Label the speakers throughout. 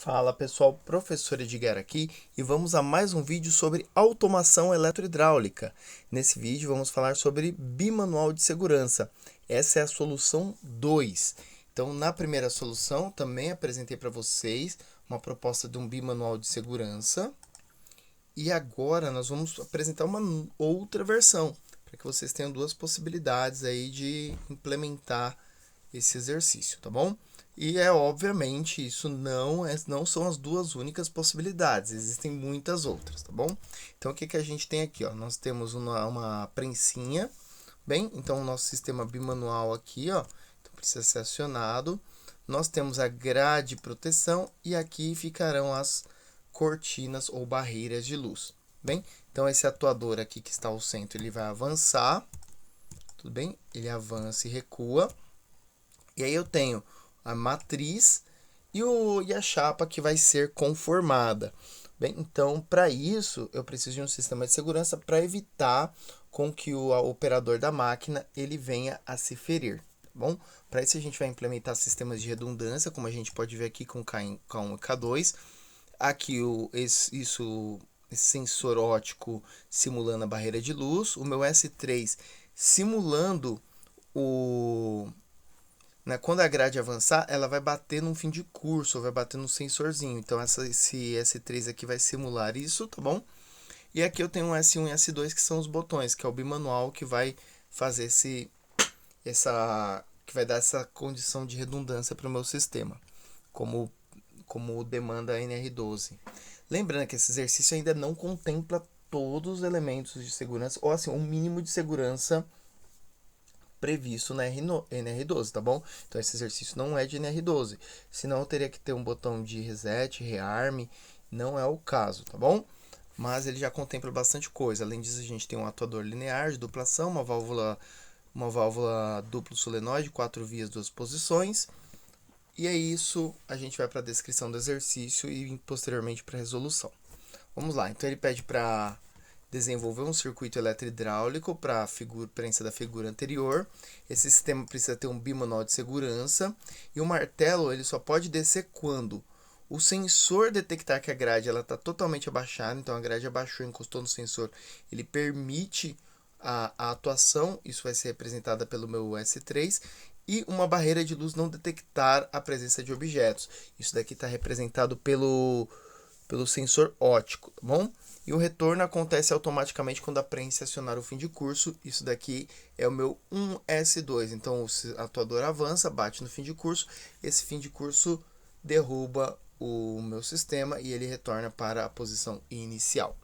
Speaker 1: Fala pessoal, professor Edgar aqui e vamos a mais um vídeo sobre automação eletrohidráulica. Nesse vídeo vamos falar sobre bimanual de segurança. Essa é a solução 2. Então na primeira solução também apresentei para vocês uma proposta de um bimanual de segurança. E agora nós vamos apresentar uma outra versão, para que vocês tenham duas possibilidades aí de implementar esse exercício, tá bom? E obviamente isso não são as duas únicas possibilidades, existem muitas outras, tá bom? Então o que a gente tem aqui, ó? Nós temos uma prensinha, bem? Então o nosso sistema bimanual aqui, ó, então precisa ser acionado. Nós temos a grade de proteção e aqui ficarão as cortinas ou barreiras de luz, bem? Então esse atuador aqui que está ao centro, ele vai avançar, tudo bem? Ele avança e recua. E aí eu tenho a matriz e a chapa que vai ser conformada. Bem, então para isso eu preciso de um sistema de segurança para evitar com que o operador da máquina ele venha a se ferir. Tá bom? Para isso a gente vai implementar sistemas de redundância, como a gente pode ver aqui com K1 e K2. Aqui esse sensor óptico simulando a barreira de luz, o meu S3 simulando quando a grade avançar, ela vai bater num fim de curso, ou vai bater no sensorzinho. Então esse S3 aqui vai simular isso, tá bom? E aqui eu tenho um S1 e S2 que são os botões, que é o bimanual que vai fazer que vai dar essa condição de redundância para o meu sistema, como demanda a NR12. Lembrando que esse exercício ainda não contempla todos os elementos de segurança, ou assim, um mínimo de segurança previsto na NR12, tá bom? Então esse exercício não é de NR12, senão eu teria que ter um botão de reset, rearm, não é o caso, tá bom? Mas ele já contempla bastante coisa. Além disso, a gente tem um atuador linear de duplação, uma válvula duplo solenoide, 4 vias, 2 posições. E é isso, a gente vai para a descrição do exercício e posteriormente para a resolução. Vamos lá, então ele pede para desenvolver um circuito eletrohidráulico para a prensa da figura anterior. Esse sistema precisa ter um bimanual de segurança e o martelo ele só pode descer quando o sensor detectar que a grade está totalmente abaixada, então a grade abaixou, encostou no sensor, ele permite a atuação, isso vai ser representada pelo meu S3, e uma barreira de luz não detectar a presença de objetos. Isso daqui está representado pelo sensor óptico, tá bom? E o retorno acontece automaticamente quando a prensa acionar o fim de curso. Isso daqui é o meu 1S2. Então o atuador avança, bate no fim de curso. Esse fim de curso derruba o meu sistema e ele retorna para a posição inicial.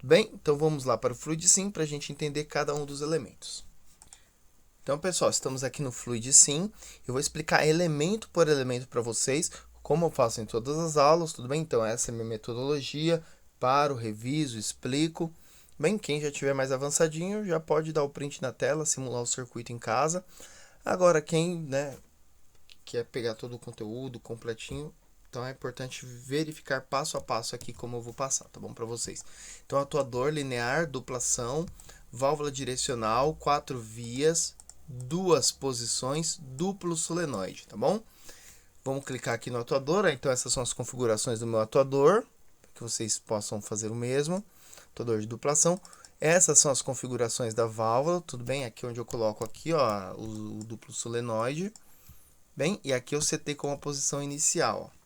Speaker 1: Bem, então vamos lá para o Fluid Sim para a gente entender cada um dos elementos. Então, pessoal, estamos aqui no Fluid Sim. Eu vou explicar elemento por elemento para vocês, como eu faço em todas as aulas, tudo bem? Então, essa é a minha metodologia. Paro, reviso, explico. Bem, quem já tiver mais avançadinho já pode dar o print na tela, simular o circuito em casa. Agora, quem quer pegar todo o conteúdo completinho, então é importante verificar passo a passo aqui como eu vou passar, tá bom para vocês. Então, atuador linear, duplação, válvula direcional, 4 vias, 2 posições, duplo solenoide, tá bom? Vamos clicar aqui no atuador, então essas são as configurações do meu atuador, que vocês possam fazer o mesmo, atuador de duplação. Essas são as configurações da válvula, tudo bem? Aqui onde eu coloco aqui, ó, o duplo solenoide, bem? E aqui eu setei como a posição inicial, ó.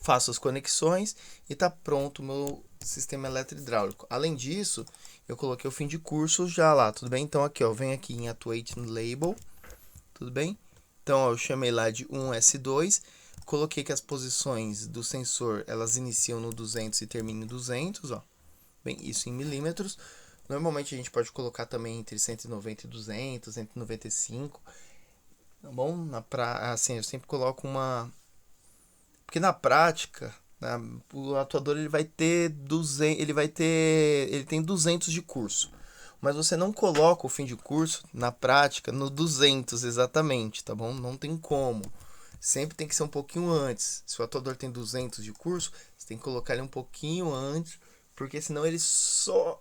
Speaker 1: Faço as conexões e está pronto o meu sistema eletrohidráulico. Além disso, eu coloquei o fim de curso já lá, tudo bem? Então aqui, ó, vem aqui em Atuate Label, tudo bem? Então, ó, eu chamei lá de 1S2, coloquei que as posições do sensor, elas iniciam no 200 e terminam em 200, ó. Bem, isso em milímetros. Normalmente a gente pode colocar também entre 190 e 200, 195, tá bom? Assim, eu sempre coloco uma... Porque na prática, né, o atuador ele tem 200 de curso. Mas você não coloca o fim de curso, na prática, no 200 exatamente, tá bom? Não tem como. Sempre tem que ser um pouquinho antes. Se o atuador tem 200 de curso, você tem que colocar ele um pouquinho antes, porque senão ele só,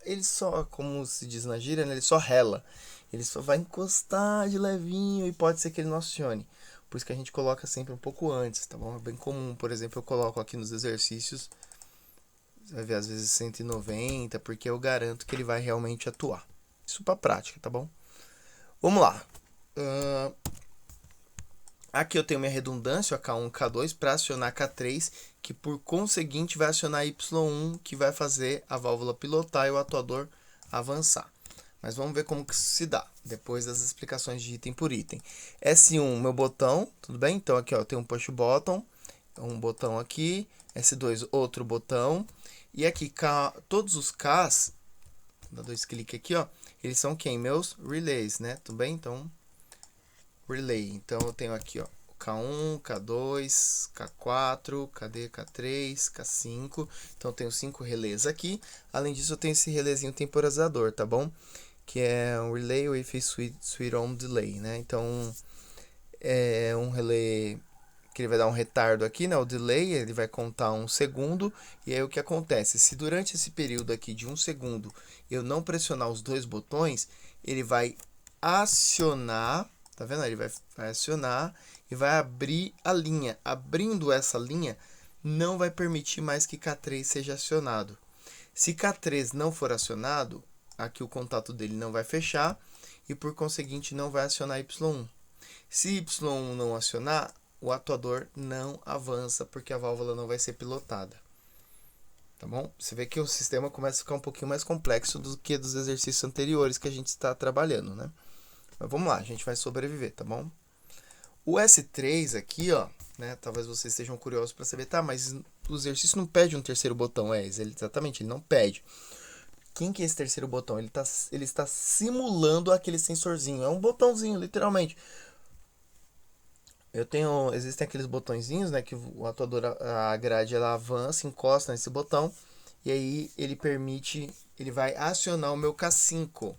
Speaker 1: como se diz na gíria, né, ele só rela. Ele só vai encostar de levinho e pode ser que ele não acione. Por isso que a gente coloca sempre um pouco antes, tá bom? É bem comum, por exemplo, eu coloco aqui nos exercícios, você vai ver às vezes 190, porque eu garanto que ele vai realmente atuar. Isso para prática, tá bom? Vamos lá. Aqui eu tenho minha redundância, o K1, K2, para acionar K3, que por conseguinte vai acionar Y1, que vai fazer a válvula pilotar e o atuador avançar. Mas vamos ver como que isso se dá, depois das explicações de item por item. S1, meu botão, tudo bem? Então aqui ó, eu tenho um push button, um botão aqui, S2, outro botão. E aqui, todos os Ks, dá 2 cliques aqui, ó, eles são quem? Meus relays, né? Tudo bem? Então, relay. Então eu tenho aqui, ó, K1, K2, K4, cadê? K3, K5. Então eu tenho 5 relés aqui. Além disso, eu tenho esse relézinho temporizador, tá bom? Que é um relay with a switch on delay, né? Então é um relé que ele vai dar um retardo aqui, né? O delay, ele vai contar 1 segundo. E aí o que acontece? Se durante esse período aqui de 1 segundo eu não pressionar os dois botões, ele vai acionar, tá vendo? Ele vai acionar e vai abrir a linha. Abrindo essa linha, não vai permitir mais que K3 seja acionado. Se K3 não for acionado, aqui o contato dele não vai fechar e por conseguinte não vai acionar Y1. Se Y1 não acionar, o atuador não avança porque a válvula não vai ser pilotada. Tá bom? Você vê que o sistema começa a ficar um pouquinho mais complexo do que dos exercícios anteriores que a gente está trabalhando, né? Mas vamos lá, a gente vai sobreviver, tá bom? O S3 aqui, ó, né? Talvez vocês estejam curiosos para saber, tá, mas o exercício não pede um terceiro botão, exatamente, ele não pede. Quem que é esse terceiro botão? Ele está simulando aquele sensorzinho, é um botãozinho, literalmente. Existem aqueles botõezinhos, né, que o atuador, a grade, ela avança, encosta nesse botão, e aí ele vai acionar o meu K5.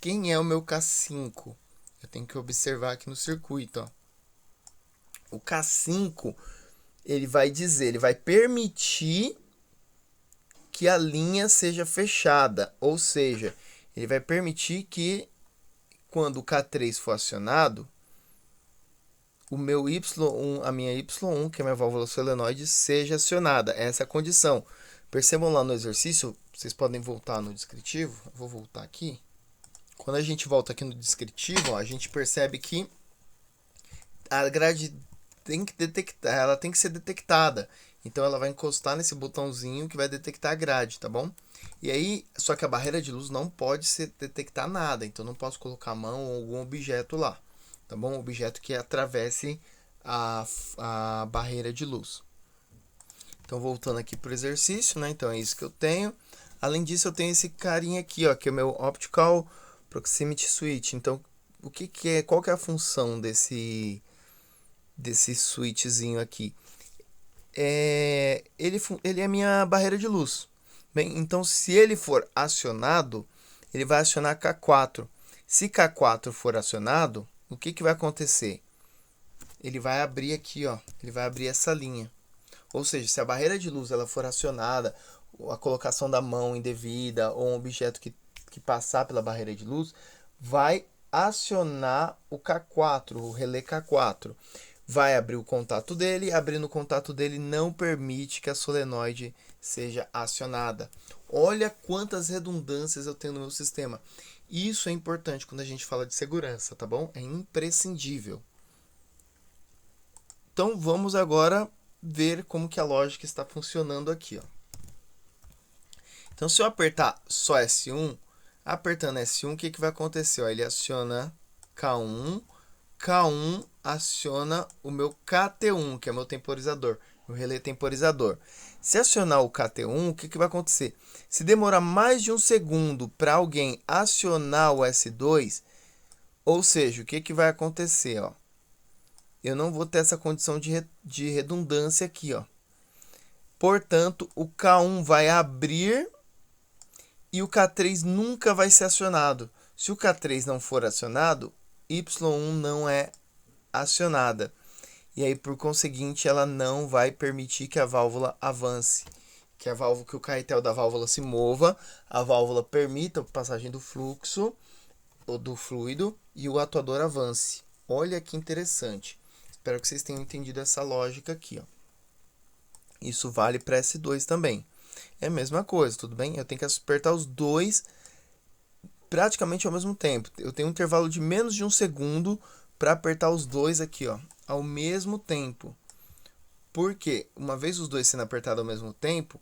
Speaker 1: Quem é o meu K5? Eu tenho que observar aqui no circuito, ó. O K5, ele vai permitir que a linha seja fechada, ou seja, ele vai permitir que quando o K3 for acionado, o meu Y1, a minha Y1, que é a minha válvula solenoide, seja acionada. Essa é a condição. Percebam lá no exercício, vocês podem voltar no descritivo. Eu vou voltar aqui. Quando a gente volta aqui no descritivo, ó, a gente percebe que a grade tem que detectar, ela tem que ser detectada. Então ela vai encostar nesse botãozinho que vai detectar a grade, tá bom? E aí, só que a barreira de luz não pode detectar nada, então não posso colocar a mão ou algum objeto lá. Tá bom? Um objeto que atravesse a barreira de luz. Então, voltando aqui para o exercício, né? Então, é isso que eu tenho. Além disso, eu tenho esse carinha aqui, ó, que é o meu Optical Proximity Switch. Então, qual que é a função desse switchzinho aqui? Ele é a minha barreira de luz. Bem, então, se ele for acionado, ele vai acionar K4. Se K4 for acionado, o que vai acontecer? Ele vai abrir aqui, ó, ele vai abrir essa linha. Ou seja, se a barreira de luz ela for acionada, a colocação da mão indevida ou um objeto que passar pela barreira de luz, vai acionar o K4, o relé K4. Vai abrir o contato dele, abrindo o contato dele não permite que a solenoide seja acionada. Olha quantas redundâncias eu tenho no meu sistema. Isso é importante quando a gente fala de segurança, tá bom? É imprescindível. Então vamos agora ver como que a lógica está funcionando aqui, ó. Então se eu apertar só S1, apertando S1, o que vai acontecer? Ó, ele aciona K1, K1 aciona o meu KT1, que é meu temporizador, o relé temporizador. Se acionar o KT1, o que vai acontecer? Se demorar mais de 1 segundo para alguém acionar o S2, ou seja, o que vai acontecer? Ó? Eu não vou ter essa condição de redundância aqui. Ó. Portanto, o K1 vai abrir e o K3 nunca vai ser acionado. Se o K3 não for acionado, Y1 não é acionada. E aí, por conseguinte, ela não vai permitir que a válvula avance. Que o caetel da válvula se mova, a válvula permita a passagem do fluxo ou do fluido e o atuador avance. Olha que interessante. Espero que vocês tenham entendido essa lógica aqui, ó. Isso vale para S2 também. É a mesma coisa, tudo bem? Eu tenho que apertar os dois praticamente ao mesmo tempo. Eu tenho um intervalo de menos de 1 segundo para apertar os dois aqui, ó, ao mesmo tempo. Porque uma vez os dois sendo apertados ao mesmo tempo,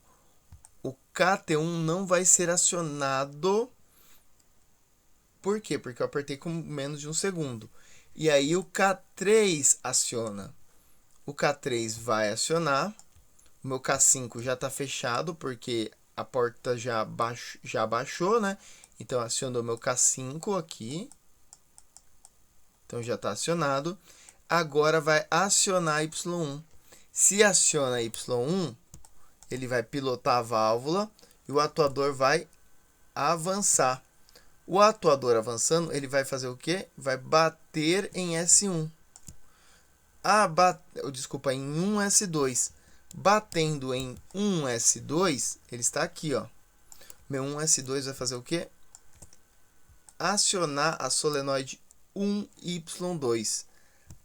Speaker 1: o KT1 não vai ser acionado. Por quê? Porque eu apertei com menos de 1 segundo. E aí o K3 aciona. O K3 vai acionar. O meu K5 já está fechado, porque a porta já baixou, né? Então, acionou meu K5 aqui. Então, já está acionado. Agora, vai acionar Y1. Se aciona Y1, ele vai pilotar a válvula e o atuador vai avançar. O atuador avançando, ele vai fazer o quê? Vai bater em S1. Desculpa, em 1S2. Batendo em 1S2, ele está aqui, ó. Meu 1S2 vai fazer o quê? Acionar a solenoide 1Y2.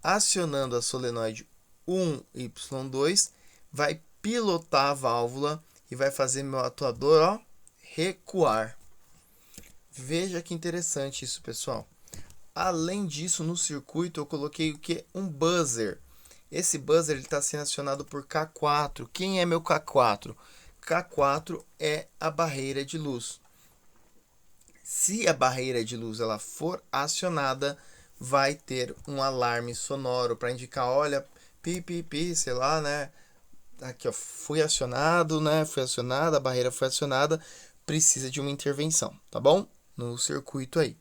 Speaker 1: Acionando a solenoide 1Y2, vai pilotar a válvula e vai fazer meu atuador, ó, recuar. Veja que interessante isso, pessoal. Além disso, no circuito eu coloquei o que? Um buzzer. Esse buzzer está sendo acionado por K4. Quem é meu K4? K4 é a barreira de luz. Se a barreira de luz ela for acionada, vai ter um alarme sonoro para indicar, olha, pi, sei lá, né? Aqui, ó, fui acionado, né? Foi acionada, a barreira foi acionada, precisa de uma intervenção, tá bom? No circuito aí.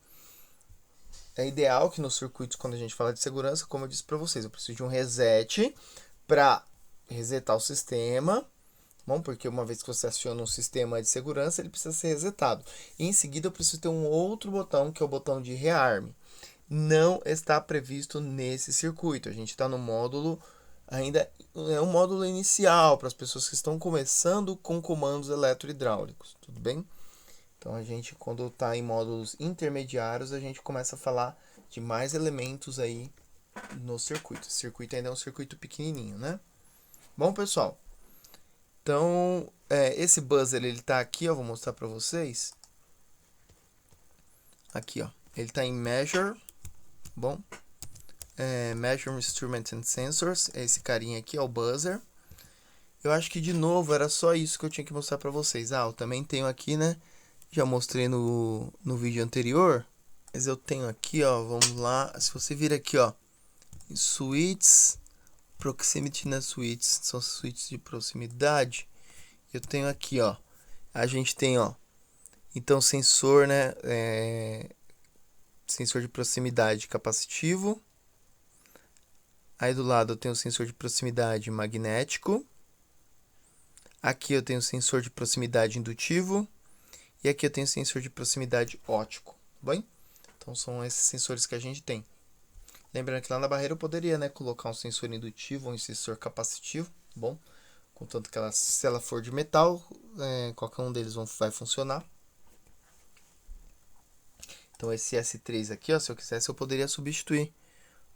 Speaker 1: É ideal que nos circuitos, quando a gente fala de segurança, como eu disse para vocês, eu preciso de um reset para resetar o sistema, bom, porque uma vez que você aciona um sistema de segurança, ele precisa ser resetado. E em seguida, eu preciso ter um outro botão, que é o botão de rearme. Não está previsto nesse circuito. A gente está no módulo, ainda é um módulo inicial para as pessoas que estão começando com comandos eletrohidráulicos, tudo bem? Então, a gente, quando está em módulos intermediários, a gente começa a falar de mais elementos aí no circuito. O circuito ainda é um circuito pequenininho, né? Bom, pessoal, então, esse buzzer, ele está aqui, ó, vou mostrar para vocês. Aqui, ó, ele está em Measure, bom? Measure Instrument and Sensors, esse carinha aqui é o buzzer. Eu acho que, de novo, era só isso que eu tinha que mostrar para vocês. Eu também tenho aqui, né? Já mostrei no vídeo anterior, mas eu tenho aqui, ó, vamos lá, se você vir aqui, ó, switches, proximity na switches, são switches de proximidade, eu tenho aqui, ó, a gente tem, ó, então sensor, né, sensor de proximidade capacitivo, aí do lado eu tenho o sensor de proximidade magnético, aqui eu tenho o sensor de proximidade indutivo, e aqui eu tenho sensor de proximidade óptico, bem? Então são esses sensores que a gente tem. Lembrando que lá na barreira eu poderia, né, colocar um sensor indutivo ou um sensor capacitivo, bom? Contanto que se ela for de metal, qualquer um deles vai funcionar. Então esse S3 aqui, ó, se eu quisesse eu poderia substituir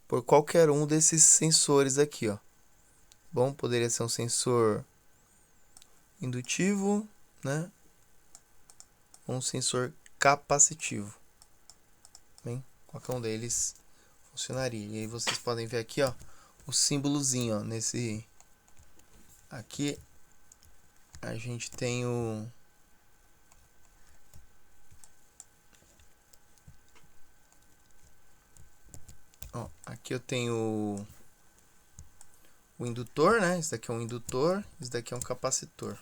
Speaker 1: por qualquer um desses sensores aqui, ó. Bom, poderia ser um sensor indutivo, né? Um sensor capacitivo. Bem, qualquer um deles funcionaria. E aí vocês podem ver aqui, ó, o símbolozinho, ó, nesse aqui a gente tem aqui eu tenho o indutor, né? Esse daqui é um indutor, esse daqui é um capacitor.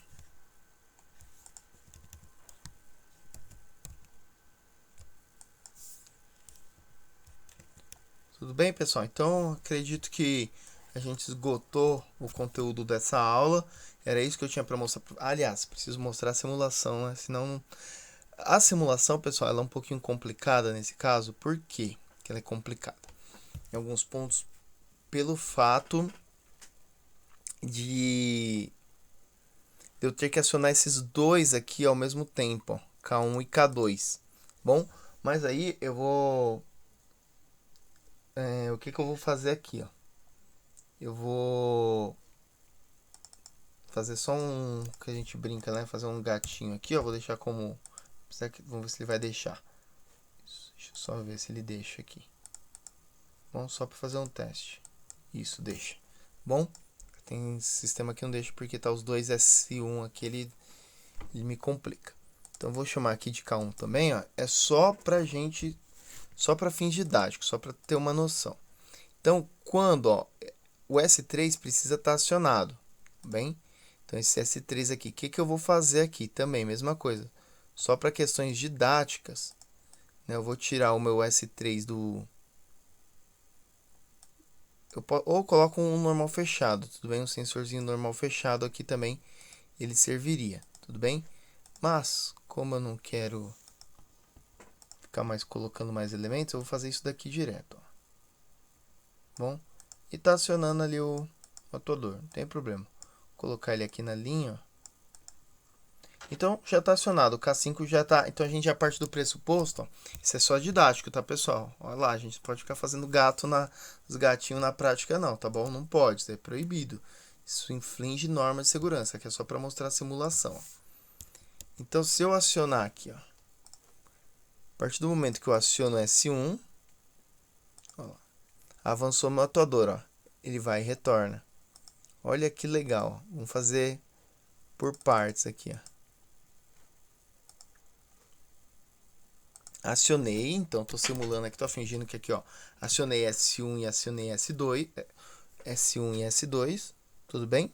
Speaker 1: Tudo bem, pessoal? Então, acredito que a gente esgotou o conteúdo dessa aula. Era isso que eu tinha para mostrar. Aliás, preciso mostrar a simulação, né? Senão... A simulação, pessoal, ela é um pouquinho complicada nesse caso. Por quê que ela é complicada? Em alguns pontos, pelo fato de eu ter que acionar esses dois aqui ao mesmo tempo, ó, K1 e K2. Bom, mas aí eu vou... o que eu vou fazer aqui, ó? Eu vou fazer só um que a gente brinca, né? Fazer um gatinho aqui, ó. Vou deixar como... Vamos ver se ele vai deixar. Deixa eu só ver se ele deixa aqui. Bom, só para fazer um teste. Isso, deixa. Bom, tem sistema que não deixa porque tá os dois S1 aqui, ele me complica. Então vou chamar aqui de K1 também, ó. É só pra gente, só para fins didáticos, só para ter uma noção. Então, quando, ó, o S3 precisa estar acionado, bem? Então esse S3 aqui, o que eu vou fazer aqui também, mesma coisa. Só para questões didáticas, né? Eu vou tirar o meu S3 do... ou coloco um normal fechado, tudo bem? Um sensorzinho normal fechado aqui também, ele serviria, tudo bem? Mas, como eu não quero ficar mais colocando mais elementos, eu vou fazer isso daqui direto, ó. Bom, e tá acionando ali o atuador, não tem problema. Vou colocar ele aqui na linha, ó. Então, já está acionado, o K5 já está... Então, a gente já parte do pressuposto, ó. Isso é só didático, tá, pessoal? Olha lá, a gente pode ficar fazendo os gatinhos na prática, não, tá bom? Não pode, isso é proibido. Isso infringe norma de segurança, que é só para mostrar a simulação, ó. Então, se eu acionar aqui, ó, a partir do momento que eu aciono S1, ó, avançou meu atuador, ó. Ele vai e retorna. Olha que legal, ó. Vamos fazer por partes aqui, ó. Acionei, então estou simulando aqui, estou fingindo que aqui, ó, acionei S1 e acionei S2, S1 e S2, tudo bem?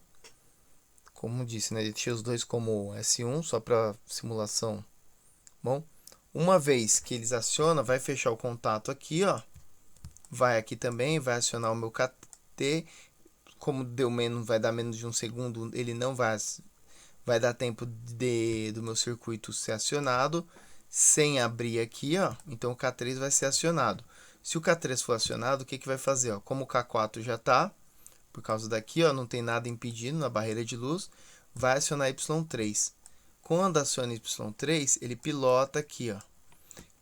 Speaker 1: Como disse, né, deixei os dois como S1 só para simulação. Bom, uma vez que eles acionam, vai fechar o contato aqui, ó, vai aqui também, vai acionar o meu KT, como deu menos, vai dar menos de um segundo, ele não vai dar tempo do meu circuito ser acionado, sem abrir aqui, ó. Então o K3 vai ser acionado. Se o K3 for acionado, o que vai fazer? Ó? Como o K4 já está, por causa daqui, ó, não tem nada impedindo na barreira de luz, vai acionar Y3. Quando aciona Y3, ele pilota aqui, ó.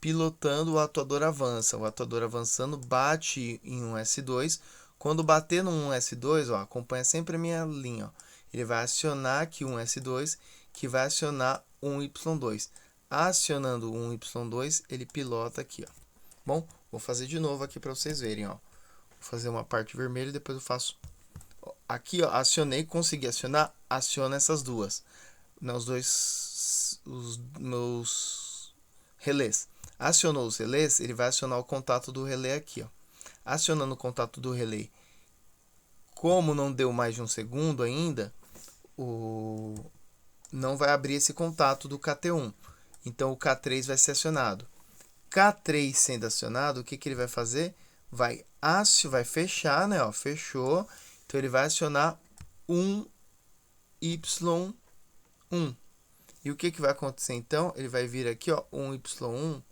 Speaker 1: Pilotando, o atuador avança. O atuador avançando bate em um S2. Quando bater no S2, ó, acompanha sempre a minha linha, ó. Ele vai acionar aqui um S2, que vai acionar um Y2. Acionando um Y2, ele pilota aqui, ó. Bom, vou fazer de novo aqui para vocês verem, ó. Vou fazer uma parte vermelha e depois eu faço... Aqui, ó, acionei, consegui acionar, aciona essas duas. Os meus relés. Acionou os relés, ele vai acionar o contato do relé aqui, ó. Acionando o contato do relé, como não deu mais de um segundo ainda, não vai abrir esse contato do KT1. Então o K3 vai ser acionado. K3 sendo acionado, o que ele vai fazer? Vai fechar, né? Ó, fechou. Então ele vai acionar um Y1. E o que vai acontecer então? Ele vai vir aqui, ó, um Y1,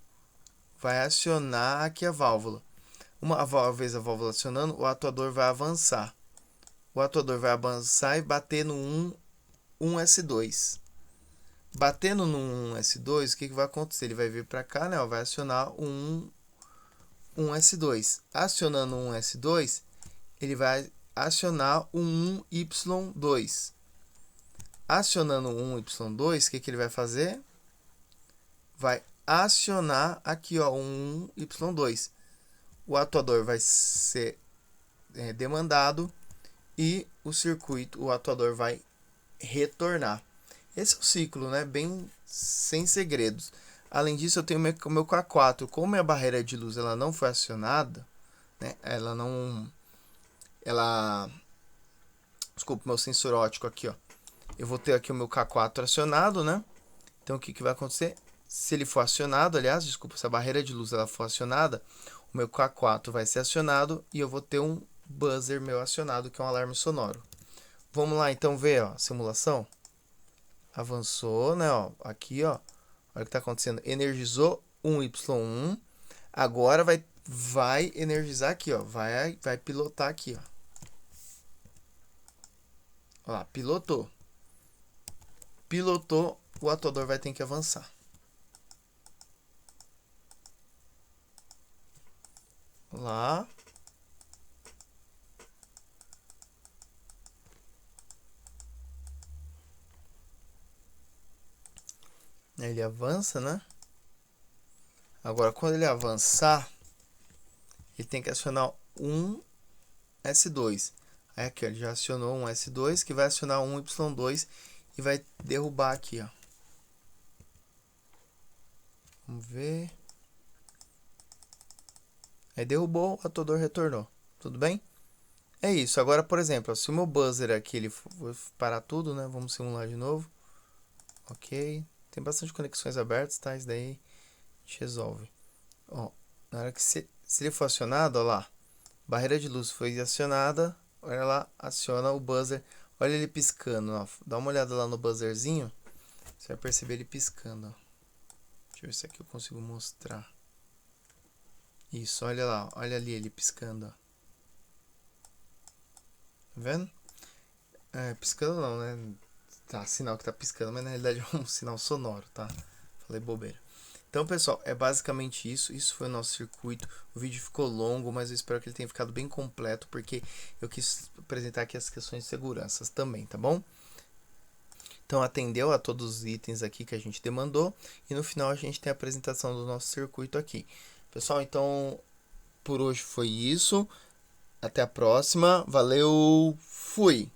Speaker 1: vai acionar aqui a válvula. Uma vez a válvula acionando, o atuador vai avançar. O atuador vai avançar e bater no 1S2. Batendo no 1S2, o que vai acontecer? Ele vai vir para cá, né? Vai acionar um 1S2. Acionando um 1S2, ele vai acionar um 1Y2. Acionando um Y2, o que ele vai fazer? Vai acionar aqui, ó, um Y2. O atuador vai ser demandado e o atuador vai retornar. Esse é o ciclo, né? Bem sem segredos. Além disso, eu tenho o meu K4. Como a barreira de luz ela não foi acionada, né? Desculpa, meu sensor óptico aqui, ó. Eu vou ter aqui o meu K4 acionado, né? Então, o que vai acontecer? Se ele for acionado, aliás, desculpa, se a barreira de luz ela for acionada, o meu K4 vai ser acionado e eu vou ter um buzzer meu acionado, que é um alarme sonoro. Vamos lá, então, ver, ó, a simulação. Avançou, né, ó, aqui, ó, olha o que está acontecendo. Energizou um Y1, agora vai energizar aqui, ó, vai pilotar aqui, ó. Olha lá, pilotou. Pilotou, o atuador vai ter que avançar. Lá. Ele avança, né? Agora, quando ele avançar, ele tem que acionar um S2. Aí aqui, ó, ele já acionou um S2, que vai acionar um Y2 e vai derrubar aqui, ó. Vamos ver. Aí derrubou, o atuador retornou. Tudo bem? É isso. Agora, por exemplo, se o meu buzzer aqui ele for parar tudo, né? Vamos simular de novo. Ok. Tem bastante conexões abertas, tá? Isso daí a gente resolve. Ó, na hora que se ele for acionado, ó lá. Barreira de luz foi acionada. Olha lá, aciona o buzzer. Olha ele piscando, ó. Dá uma olhada lá no buzzerzinho. Você vai perceber ele piscando, ó. Deixa eu ver se aqui eu consigo mostrar. Isso, olha lá. Olha ali ele piscando, ó. Tá vendo? É, piscando não, né? Tá, sinal que tá piscando, mas na realidade é um sinal sonoro, tá? Falei bobeira. Então, pessoal, é basicamente isso. Isso foi o nosso circuito. O vídeo ficou longo, mas eu espero que ele tenha ficado bem completo, porque eu quis apresentar aqui as questões de segurança também, tá bom? Então, atendeu a todos os itens aqui que a gente demandou. E no final a gente tem a apresentação do nosso circuito aqui. Pessoal, então, por hoje foi isso. Até a próxima. Valeu, fui!